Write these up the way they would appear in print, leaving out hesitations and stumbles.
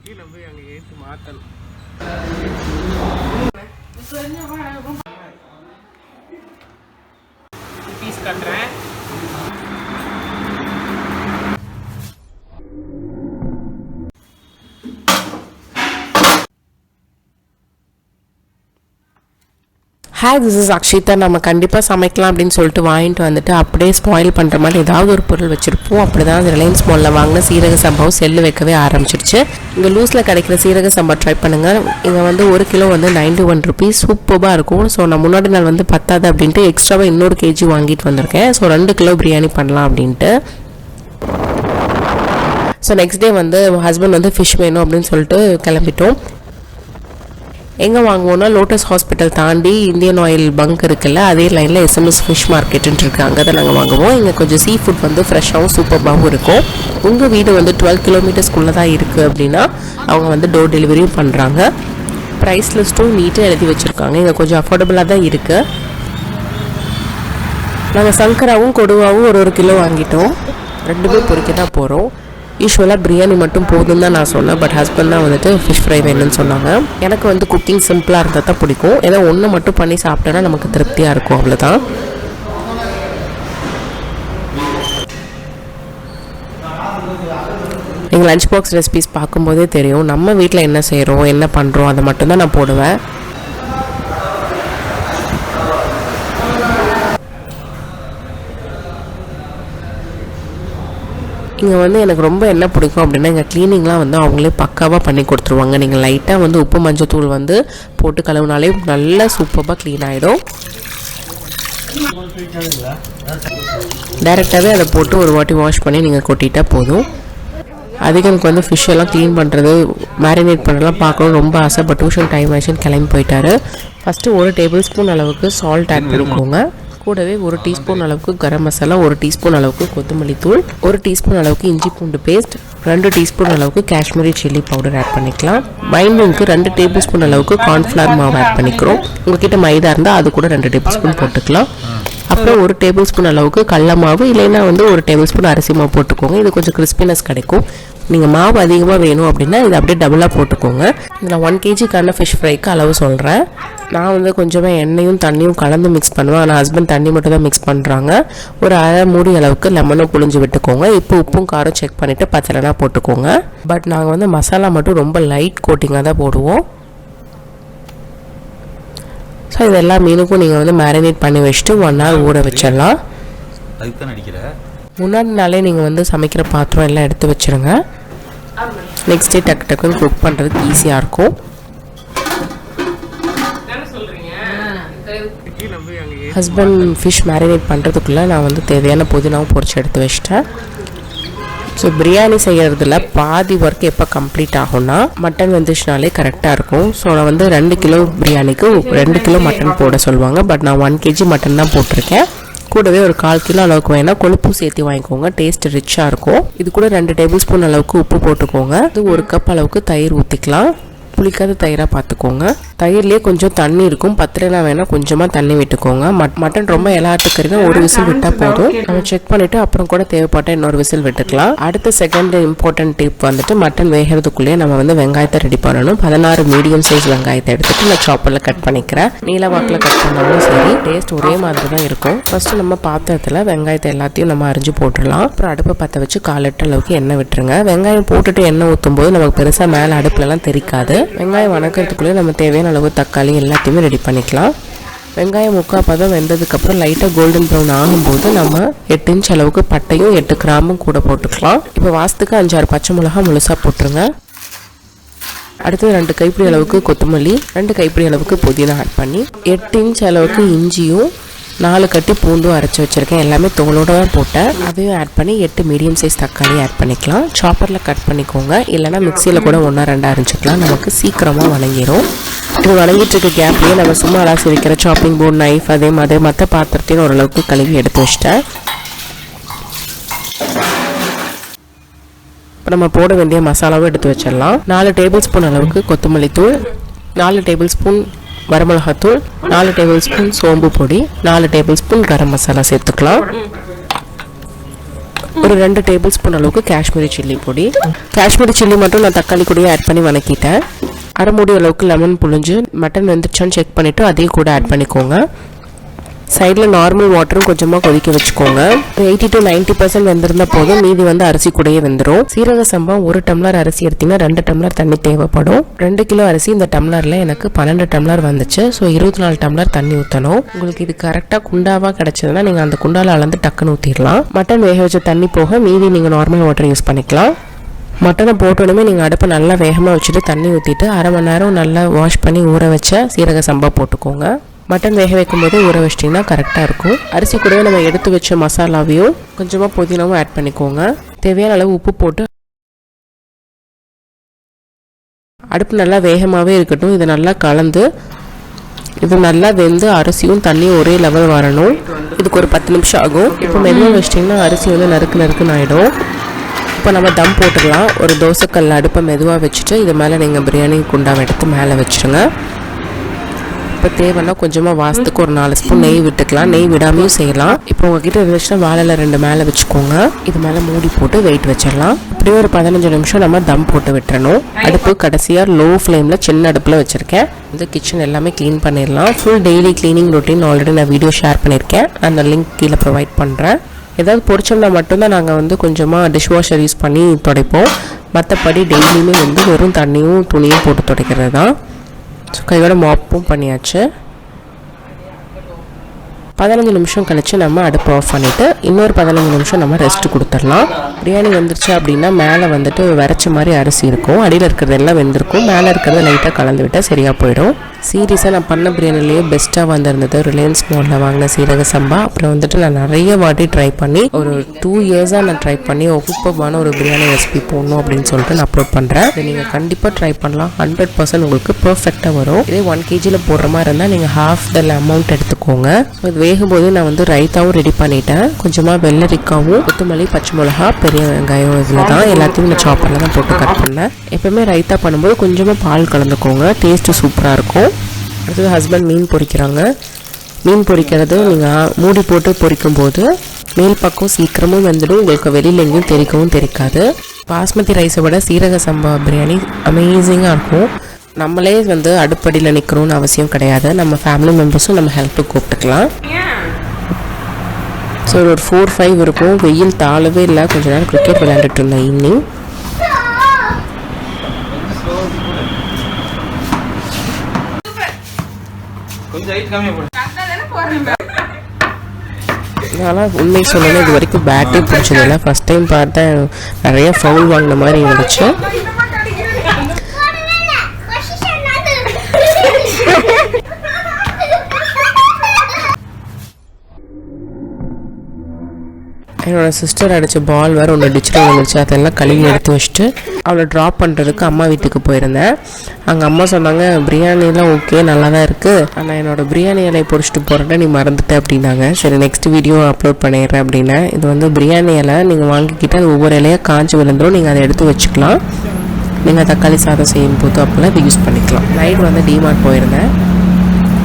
கீழே போய் அங்கே ஏற்றி மாற்றணும். பீஸ் கட்டுறேன். Hi, this is Akshita. நம்ம கண்டிப்பாக சமைக்கலாம் அப்படின்னு சொல்லிட்டு வாங்கிட்டு வந்துட்டு அப்படியே ஸ்பாயில் பண்ணுற மாதிரி ஏதாவது ஒரு பொருள் வச்சுருப்போம். அப்படி தான் அந்த ரிலையன்ஸ் மாலில் வாங்கின சீரக சம்பாவும் செல்லு வைக்கவே ஆரம்பிச்சிருச்சு. இங்கே லூஸில் கிடைக்கிற சீரக சம்பா ட்ரை பண்ணுங்கள். இங்கே வந்து 1 கிலோ வந்து 91 rupees சூப்பராக இருக்கும். ஸோ நான் முன்னாடி நாள் வந்து பத்தாது அப்படின்ட்டு எக்ஸ்ட்ராவாக இன்னொரு கேஜி வாங்கிட்டு வந்திருக்கேன். ஸோ 2 கிலோ பிரியாணி பண்ணலாம் அப்படின்ட்டு. ஸோ நெக்ஸ்ட் டே வந்து ஹஸ்பண்ட் வந்து ஃபிஷ் வேணும் அப்படின்னு சொல்லிட்டு கிளம்பிட்டோம். எங்கே வாங்குவோன்னா லோட்டஸ் ஹாஸ்பிட்டல் தாண்டி இந்தியன் ஆயில் பங்க் இருக்குல்ல, அதே லைனில் எஸ்எம்எஸ் ஃபிஷ் மார்க்கெட்டுன்னு இருக்குது. அங்கே தான் நாங்கள் வாங்குவோம். இங்கே கொஞ்சம் சீ ஃபுட் வந்து ஃப்ரெஷ்ஷாகவும் சூப்பராகவும் இருக்கும். உங்கள் வீடு வந்து 12 kilometersக்குள்ளே தான் இருக்குது அப்படின்னா அவங்க வந்து டோர் டெலிவரியும் பண்ணுறாங்க. ப்ரைஸ் லிஸ்ட்டும் நீட்டாக எழுதி வச்சுருக்காங்க. இங்கே கொஞ்சம் அஃபோர்டபுளாக தான் இருக்குது. நாங்கள் சங்கராவும் கொடுவாவும் 1 கிலோ வாங்கிட்டோம். 2 பொறிக்க தான் போகிறோம். யூஸ்வலாக பிரியாணி மட்டும் போதும் தான் நான் சொன்னேன். பட் ஹஸ்பண்ட் தான் வந்துட்டு ஃபிஷ் ஃப்ரை வேணும்னு சொன்னாங்க. எனக்கு வந்து குக்கிங் சிம்பிளாக இருந்தால் தான் பிடிக்கும். ஏதோ ஒன்று மட்டும் பண்ணி சாப்பிட்டோன்னா நமக்கு திருப்தியாக இருக்கும், அவ்வளோதான். எங்கள் லஞ்ச் பாக்ஸ் ரெசிபிஸ் பார்க்கும்போதே தெரியும் நம்ம வீட்டில் என்ன செய்கிறோம், என்ன பண்ணுறோம், அதை மட்டும்தான் நான் போடுவேன். இங்கே வந்து எனக்கு ரொம்ப என்ன பிடிக்கும் அப்படின்னா இங்கே க்ளீனிங்லாம் வந்து அவங்களே பக்காவாக பண்ணி கொடுத்துருவாங்க. நீங்கள் லைட்டாக வந்து உப்பு மஞ்சத்தூள் வந்து போட்டு கழுவுனாலே நல்லா சூப்பராக க்ளீன் ஆகிடும். டைரெக்டாகவே அதை போட்டு ஒரு வாட்டி வாஷ் பண்ணி நீங்கள் கொட்டிட்டால் போதும். அதுக்கு எனக்கு வந்து ஃபிஷ் எல்லாம் க்ளீன் பண்ணுறது, மேரினேட் பண்ணுறதுலாம் பார்க்கணும் ரொம்ப ஆசை. பட் டியூஷன் டைம் ஆச்சுன்னு கிளம்பி போயிட்டாரு. ஃபஸ்ட்டு 1 tablespoon அளவுக்கு சால்ட் ஆட் பண்ணிக்கோங்க. கூடவே 1 teaspoon அளவுக்கு கரம் மசாலா, 1 teaspoon அளவுக்கு கொத்தமல்லி தூள், 1 teaspoon அளவுக்கு இஞ்சி பூண்டு பேஸ்ட், 2 teaspoon அளவுக்கு காஷ்மீரி சில்லி பவுடர் ஆட் பண்ணிக்கலாம். பைண்டிங்க்கு 2 tablespoon அளவுக்கு கார்ன்ஃப்ளவர் மாவு ஆட் பண்ணிக்கிறோம். உங்ககிட்ட மைதா இருந்தால் அது கூட 2 tablespoon போட்டுக்கலாம். அப்புறம் 1 tablespoon அளவுக்கு கடல மாவு, இல்லைன்னா வந்து 1 tablespoon அரிசி மாவு போட்டுக்கோங்க. இது கொஞ்சம் கிறிஸ்பினஸ் கிடைக்கும். நீங்கள் மாவு அதிகமாக வேணும் அப்படின்னா இது அப்படியே டபுளாக போட்டுக்கோங்க. இதில் 1 kgக்கான ஃபிஷ் ஃப்ரைக்கு அளவு சொல்கிறேன். நான் வந்து கொஞ்சமாக எண்ணெயும் தண்ணியும் கலந்து மிக்ஸ் பண்ணுவேன். ஆனால் ஹஸ்பண்ட் தண்ணி மட்டும் தான் மிக்ஸ் பண்ணுறாங்க. ஒரு அரை மூடி அளவுக்கு லெமனும் புழிஞ்சு விட்டுக்கோங்க. இப்போ உப்பும் காரம் செக் பண்ணிவிட்டு பத்தலைனா போட்டுக்கோங்க. பட் நாங்கள் வந்து மசாலா மட்டும் ரொம்ப லைட் கோட்டிங்காக தான் போடுவோம். ஸோ இது எல்லா மீனுக்கும் நீங்கள் வந்து மேரினேட் பண்ணி வச்சுட்டு 1 hour ஊற வச்சிடலாம். முன்னாடி நாளே நீங்கள் வந்து சமைக்கிற பாத்திரம் எல்லாம் எடுத்து வச்சுருங்க. நெக்ஸ்ட் டே டக்கு டக்குன்னு குக் பண்ணுறதுக்கு ஈஸியாக இருக்கும். ஹஸ்பண்ட் ஃபிஷ் மேரினேட் பண்ணுறதுக்குள்ளே நான் வந்து தேவையான புதினாவும் பொரிச்சு எடுத்து வச்சிட்டேன். ஸோ பிரியாணி செய்கிறதுல பாதி ஒர்க் எப்போ கம்ப்ளீட் ஆகும்னா மட்டன் வந்துச்சுனாலே கரெக்டாக இருக்கும். ஸோ நான் வந்து 2 கிலோ பிரியாணிக்கு 2 கிலோ மட்டன் போட சொல்லுவாங்க. பட் நான் 1 kg மட்டன் தான் போட்டிருக்கேன். கூடவே ஒரு 1/4 கிலோ அளவுக்கு வேணால் கொழுப்பும் சேர்த்து வாங்கிக்கோங்க. டேஸ்ட் ரிச்சாக இருக்கும். இது கூட 2 tablespoon அளவுக்கு உப்பு போட்டுக்கோங்க. இது 1 கப் அளவுக்கு தயிர் ஊற்றிக்கலாம். புளிக்காத தயிராக பார்த்துக்கோங்க. தயிர்லேயே கொஞ்சம் தண்ணி இருக்கும். பத்திரனா வேணால் கொஞ்சமாக தண்ணி விட்டுக்கோங்க. மட்டன் ரொம்ப இலாட்டுக்கறினா 1 விசில் விட்டால் போதும். நம்ம செக் பண்ணிவிட்டு அப்புறம் கூட தேவைப்பட்ட இன்னொரு விசில் விட்டுக்கலாம். அடுத்த செகண்ட் இம்பார்ட்டன்ட் டிப் வந்துட்டு மட்டன் வேகிறதுக்குள்ளேயே நம்ம வந்து வெங்காயத்தை ரெடி பண்ணணும். 16 மீடியம் சைஸ் வெங்காயத்தை எடுத்துகிட்டு நான் சாப்பரில் கட் பண்ணிக்கிறேன். நீல வாக்கில் கட் பண்ணாலும் சரி, டேஸ்ட் ஒரே மாதிரி தான் இருக்கும். ஃபஸ்ட்டு நம்ம பாத்திரத்தில் வெங்காயத்தை எல்லாத்தையும் நம்ம அரிஞ்சு போட்டுடலாம். அப்புறம் அடுப்பை பற்ற வச்சு 1/4 லிட்டர் அளவுக்கு எண்ணெய் விட்டுருங்க. வெங்காயம் போட்டுட்டு எண்ணெய் ஊற்றும் போது நமக்கு பெருசாக மேலே அடுப்புலலாம் தெரிக்காது. வெங்காயம் வணக்கிறதுக்குள்ளே நம்ம தேவையான அளவு தக்காளி எல்லாத்தையுமே ரெடி பண்ணிக்கலாம். வெங்காயம் 3/4 பதம் வெந்ததுக்கப்புறம் லைட்டாக கோல்டன் ப்ரௌன் ஆகும்போது நம்ம 8 inch அளவுக்கு பட்டையும் 8 கிராமும் கூட போட்டுக்கலாம். இப்போ வாசத்துக்கு 5-6 பச்சை மிளகா முழுசாக போட்டுருங்க. அடுத்து 2 கைப்பிடி அளவுக்கு கொத்தமல்லி, 2 கைப்பிடி அளவுக்கு புதினா ஆட் பண்ணி 8 inch அளவுக்கு இஞ்சியும் 4 கட்டி பூண்டும் அரைச்சி வச்சுருக்கேன். எல்லாமே தோலோடு தான் போட்டேன். அதையும் ஆட் பண்ணி 8 மீடியம் சைஸ் தக்காளி ஆட் பண்ணிக்கலாம். சாப்பரில் கட் பண்ணிக்கோங்க. இல்லைனா மிக்சியில் கூட 1-2 அரைச்சிக்கலாம். நமக்கு சீக்கிரமாக வணங்கிடும். இது வணங்கிட்டு இருக்க கேப்லேயே நம்ம சும்மா அலாசி வைக்கிற சாப்பிங் போர்ட், நைஃப், அதே மாதிரி மற்ற பாத்திரத்தையும் ஓரளவுக்கு கழுவி எடுத்து வச்சிட்டேன். இப்போ நம்ம போட வேண்டிய மசாலாவும் எடுத்து வச்சிடலாம். 4 tablespoon அளவுக்கு கொத்தமல்லி தூள், 4 tablespoon வரமிளகாத்தூள், 4 tablespoon சோம்பு பொடி, 4 tablespoon கரம் மசாலா சேர்த்துக்கலாம். ஒரு 2 டேபிள் ஸ்பூன் அளவுக்கு காஷ்மீரி சில்லி பொடி. காஷ்மீரி சில்லி மட்டும் நான் தக்காளி கூடயே ஆட் பண்ணி வணக்கிட்டேன். அரை மூடி அளவுக்கு லெமன் புழிஞ்சு மட்டன் வெந்துச்சான்னு செக் பண்ணிவிட்டு அதையும் கூட ஆட் பண்ணிக்கோங்க. சைடில் நார்மல் வாட்டரும் கொஞ்சமாக கொதிக்க வச்சுக்கோங்க. 80 to 90% வெந்திருந்த போதும், மீதி வந்து அரிசி கூடயே வெந்துடும். சீரக சம்பா 1 டம்ளர் அரிசி எடுத்திங்கன்னா 2 டம்ளர் தண்ணி தேவைப்படும். 2 கிலோ அரிசி இந்த டம்ளரில் எனக்கு 12 டம்ளர் வந்துச்சு. ஸோ 24 டம்ளர் தண்ணி ஊற்றணும். உங்களுக்கு இது கரெக்டாக குண்டாவாக கிடச்சதுன்னா நீங்கள் அந்த குண்டாவில் அளந்து டக்குன்னு ஊற்றிடலாம். மட்டன் வேக வச்ச தண்ணி போக மீதி நீங்கள் நார்மல் வாட்டர் யூஸ் பண்ணிக்கலாம். மட்டனை போட்டோடனே நீங்கள் அடுப்பை நல்லா வேகமாக வச்சுட்டு தண்ணி ஊற்றிட்டு அரை மணி நேரம் நல்லா வாஷ் பண்ணி ஊற வச்ச சீரக சம்பா போட்டுக்கோங்க. மட்டன் வேக வைக்கும் போதே ஊற வச்சிட்டிங்கன்னா கரெக்டாக இருக்கும். அரிசி கூடவே நம்ம எடுத்து வச்ச மசாலாவையும் கொஞ்சமாக புதினாவும் ஆட் பண்ணிக்கோங்க. தேவையான அளவு உப்பு போட்டு அடுப்பு நல்லா வேகமாகவே இருக்கட்டும். இதை நல்லா கலந்து இது நல்லா வெந்து அரிசியும் தண்ணியும் ஒரே லெவல் வரணும். இதுக்கு ஒரு 10 நிமிஷம் ஆகும். இப்போ மெதுவாக வச்சிட்டிங்கன்னா அரிசி வந்து நறுக்குன்னு ஆகிடும். இப்போ நம்ம தம் போட்டுடலாம். ஒரு தோசைக்கல் அடுப்பை மெதுவாக வச்சுட்டு இது மேலே நீங்கள் பிரியாணி குண்டாவை எடுத்து மேலே வச்சுருங்க. இப்போ தேவைன்னா கொஞ்சமாக வாசத்துக்கு ஒரு 4 ஸ்பூன் நெய் விட்டுக்கலாம். நெய் விடாமையும் செய்யலாம். இப்போ உங்ககிட்ட இருந்துச்சுன்னா வாழைல 2 மேலே வச்சுக்கோங்க. இது மேலே மூடி போட்டு வெயிட் வச்சிடலாம். இப்படியே ஒரு 15 நிமிஷம் நம்ம தம் போட்டு விட்டுறணும். அடுப்பு கடைசியாக லோ ஃப்ளேமில் சின்ன அடுப்பில் வச்சுருக்கேன். இந்த கிச்சன் எல்லாமே க்ளீன் பண்ணிடலாம். Full daily cleaning routine already நான் வீடியோ ஷேர் பண்ணியிருக்கேன். அந்த லிங்க் கீழே ப்ரொவைட் பண்ணுறேன். ஏதாவது பொரிச்சோம்னா மட்டும்தான் நாங்கள் வந்து கொஞ்சமாக டிஷ் வாஷர் யூஸ் பண்ணி துடைப்போம். மற்றபடி டெய்லியுமே வந்து வெறும் தண்ணியும் துணியும் போட்டு துடைக்கிறது தான். ஸோ கையோட மாப்பும் பண்ணியாச்சு. 15 நிமிஷம் கழிச்சு நம்ம அடுப்பு ஆஃப் பண்ணிவிட்டு இன்னொரு 15 நிமிஷம் நம்ம ரெஸ்ட் கொடுத்துடலாம். பிரியாணி வந்துருச்சு அப்படின்னா மேலே வந்துட்டு விரைச்ச மாதிரி அரிசி இருக்கும். அடியில் இருக்கிறது எல்லாம் வெந்திருக்கும். மேலே இருக்கிறத லைட்டாக கலந்து விட்டால் சரியாக போயிடும். சீரியஸாக நான் பண்ண பிரியாணிலேயே பெஸ்ட்டாக வந்திருந்தது ரிலையன்ஸ் மாலில் வாங்கின சீரக சம்பா. அப்புறம் வந்துட்டு நான் நிறைய வாட்டி ட்ரை பண்ணி ஒரு 2 இயர்ஸாக நான் ட்ரை பண்ணி சூப்பரான ஒரு பிரியாணி ரெசிபி போடணும் அப்படின்னு சொல்லிட்டு நான் அப்லோட் பண்ணுறேன். இதை நீங்கள் கண்டிப்பாக ட்ரை பண்ணலாம். 100% உங்களுக்கு பர்ஃபெக்டாக வரும். இதே 1 kg போடுற மாதிரி இருந்தால் நீங்கள் half the amount எடுத்துக்கோங்க. இது வேகும்போது நான் வந்து ரைத்தாவும் ரெடி பண்ணிட்டேன். கொஞ்சமாக வெள்ளரிக்காவும் கொத்தமல்லி பச்சை மிளகா பெரிய வெங்காயம் இதில் தான் எல்லாத்தையும் நான் சாப்பரில் தான் போட்டு கட் பண்ணேன். எப்போவுமே ரைத்தா பண்ணும்போது கொஞ்சமாக பால் கலந்துக்கோங்க. டேஸ்ட்டு சூப்பராக இருக்கும். அடுத்தது ஹஸ்பண்ட் மீன் பொரிக்கிறாங்க. மீன் பொரிக்கிறது நீங்கள் மூடி போட்டு பொரிக்கும் போது மேல் பக்கம் சீக்கிரமும் வந்துடும். உங்களுக்கு வெளியில் எங்கேயும் தெரிக்கவும் தெரிக்காது. பாஸ்மதி ரைஸை விட சீரக சம்பா பிரியாணி அமேசிங்காக இருக்கும். நம்மளே வந்து அடுப்படியில் நிற்கணும்னு அவசியம் கிடையாது. நம்ம ஃபேமிலி மெம்பர்ஸும் நம்ம ஹெல்ப்புக்கு கூப்பிட்டுக்கலாம். ஸோ ஒரு 4-5 இருக்கும். வெயில் தாழவே இல்லை. கொஞ்ச நேரம் கிரிக்கெட் விளையாண்டுட்டு இருந்தேன் ஈவினிங். ஆனால் உண்மை சொல்லணும், இது வரைக்கும் பேட்டே பிடிச்சதில்லை. ஃபஸ்ட் டைம் பார்த்தேன் நிறைய ஃபவுல் வாங்கின மாதிரி இருந்துச்சு. என்னோடய சிஸ்டர் அடித்த பால் வேறு ஒன்று டிச்சில் வந்துருச்சு. அதெல்லாம் கழுவி எடுத்து வச்சுட்டு அவளை ட்ராப் பண்ணுறதுக்கு அம்மா வீட்டுக்கு போயிருந்தேன். அங்கே அம்மா சொன்னாங்க பிரியாணிலாம் ஓகே நல்லா தான் இருக்குது, ஆனால் என்னோடய பிரியாணி இலையை பொறிச்சிட்டு போகிறேன்ட்டு நீ மறந்துட்ட அப்படின்னாங்க. சரி நெக்ஸ்ட் வீடியோ அப்லோட் பண்ணிடுறேன் அப்படின்னேன். இது வந்து பிரியாணி இலை நீங்கள் வாங்கிக்கிட்டு அது ஒவ்வொரு இலையாக காஞ்சி விழுந்துடும். நீங்கள் அதை எடுத்து வச்சுக்கலாம். நீங்கள் தக்காளி சாதம் செய்யும் போது அப்போல்லாம் இதை யூஸ் பண்ணிக்கலாம். நைட் வந்து டிமார்ட் போயிருந்தேன்.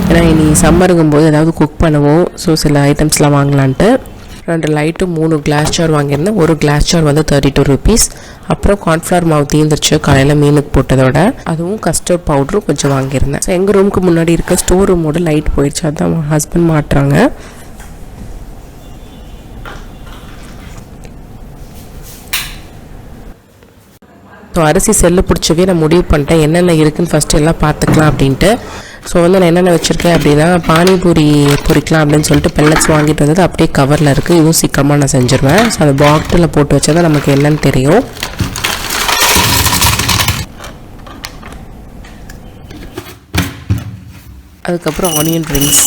ஏன்னா இனி சம்மருங்கும்போது ஏதாவது குக் பண்ணுவோம். ஸோ சில ஐட்டம்ஸ்லாம் வாங்கலான்ட்டு 2 லைட்டும் 3 கிளாஸ் ஜார் வாங்கியிருந்தேன். ஒரு கிளாஸ் ஜார் வந்து 32 rupees. அப்புறம் கார்ன்ஃப்ளவர் மாவு தீர்ந்துருச்சு காலையில் மீனுக்கு போட்டதோட. அதுவும் கஸ்டர்ட் பவுடரும் கொஞ்சம் வாங்கியிருந்தேன். ஸோ எங்கள் ரூமுக்கு முன்னாடி இருக்க ஸ்டோர் ரூமோட லைட் போயிடுச்சு. அதுதான் ஹஸ்பண்ட் மாட்டுறாங்க. ஸோ அரிசி செல்லு பிடிச்சவே நான் முடிவு பண்ணிட்டேன் என்னென்ன இருக்குதுன்னு ஃபஸ்ட்டு எல்லாம் பார்த்துக்கலாம் அப்படின்ட்டு. ஸோ வந்து நான் என்னென்ன வச்சுருக்கேன் அப்படின்னா பானிபூரி பொரிக்கலாம் அப்படின்னு சொல்லிட்டு பெல்லட்ஸ் வாங்கிட்டு வந்தது அப்படியே கவரில் இருக்குது. இதுவும் சீக்கிரமாக நான் செஞ்சுருவேன். ஸோ அந்த பாட்டிலில் போட்டு வச்சா தான் நமக்கு என்னன்னு தெரியும். அதுக்கப்புறம் ஆனியன் ரிங்ஸ்,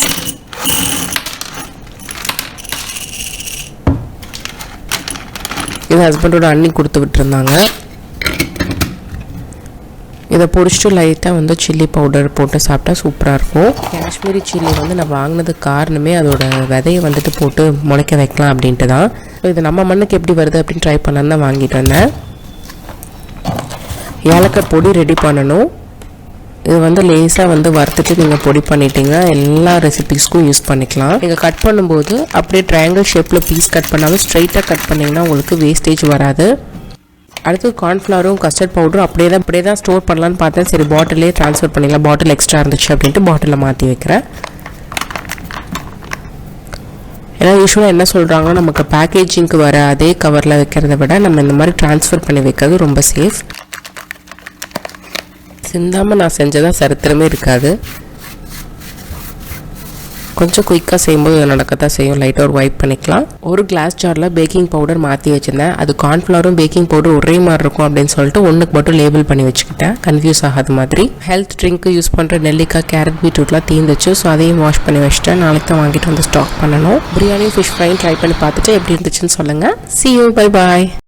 இது ஹஸ்பண்டோட அண்ணி கொடுத்து விட்டுருந்தாங்க. இதை பொரிச்சிட்டு லைட்டாக வந்து சில்லி பவுடர் போட்டு சாப்பிட்டா சூப்பராக இருக்கும். காஷ்மீரி சில்லி வந்து நான் வாங்கினதுக்கு காரணமே அதோட விதையை வந்துட்டு போட்டு முளைக்க வைக்கலாம் அப்படின்ட்டு தான். ஸோ இது நம்ம மண்ணுக்கு எப்படி வருது அப்படின்னு ட்ரை பண்ணலான்னு தான் வாங்கிட்டு வந்தேன். ஏலக்காய் பொடி ரெடி பண்ணணும். இது வந்து லேசாக வந்து வறுத்துட்டு நீங்கள் பொடி பண்ணிட்டீங்கன்னா எல்லா ரெசிபிஸ்க்கும் யூஸ் பண்ணிக்கலாம். நீங்கள் கட் பண்ணும்போது அப்படியே ட்ரையாங்கிள் ஷேப்பில் பீஸ் கட் பண்ணாமல் ஸ்ட்ரைட்டாக கட் பண்ணிங்கன்னா உங்களுக்கு வேஸ்டேஜ் வராது. அடுத்து கார்ன்ஃப்ளவரும் கஸ்டர்ட் பவுடரும் அப்படியே தான் ஸ்டோர் பண்ணலான்னு பார்த்தேன். சரி பாட்டிலே ட்ரான்ஸ்ஃபர் பண்ணிக்கலாம், பாட்டில் எக்ஸ்ட்ரா இருந்துச்சு அப்படின்ட்டு பாட்டிலில் மாற்றி வைக்கிறேன். ஏன்னா யூஸ்வலாக என்ன சொல்கிறாங்கன்னா நமக்கு பேக்கேஜிங்க்கு வர அதே கவரில் வைக்கிறத விட நம்ம இந்த மாதிரி ட்ரான்ஸ்ஃபர் பண்ணி வைக்கிறது ரொம்ப சேஃப். சிந்தாமல் நான் செஞ்சதாக சரித்திரமே இருக்காது. கொஞ்சம் குயிக்காக செய்யும்போது அதை நடக்கத்தான் செய்யும். லைட்டாக ஒரு வைப் பண்ணிக்கலாம். ஒரு கிளாஸ் ஜாரில் பேக்கிங் பவுடர் மாற்றி வச்சுருந்தேன். அது கார்ன்ஃப்ளவரும் பேக்கிங் பவுடர் ஒரே மாதிரி இருக்கும் அப்படின்னு சொல்லிட்டு ஒன்றுக்கு மட்டும் லேபிள் பண்ணி வச்சுக்கிட்டேன், கன்ஃபியூஸ் ஆகாத மாதிரி. ஹெல்த் ட்ரிங்க்கு யூஸ் பண்ணுற நெல்லிக்காய், கேரட், பீட்ரூட்லாம் தீர்ந்துச்சு. ஸோ அதையும் வாஷ் பண்ணி வச்சுட்டேன். நாளைக்கு தான் வாங்கிட்டு வந்து ஸ்டாக் பண்ணணும். பிரியாணி, ஃபிஷ் ஃப்ரையும் ட்ரை பண்ணி பார்த்துட்டு எப்படி இருந்துச்சுன்னு சொல்லுங்கள். See you, bye bye.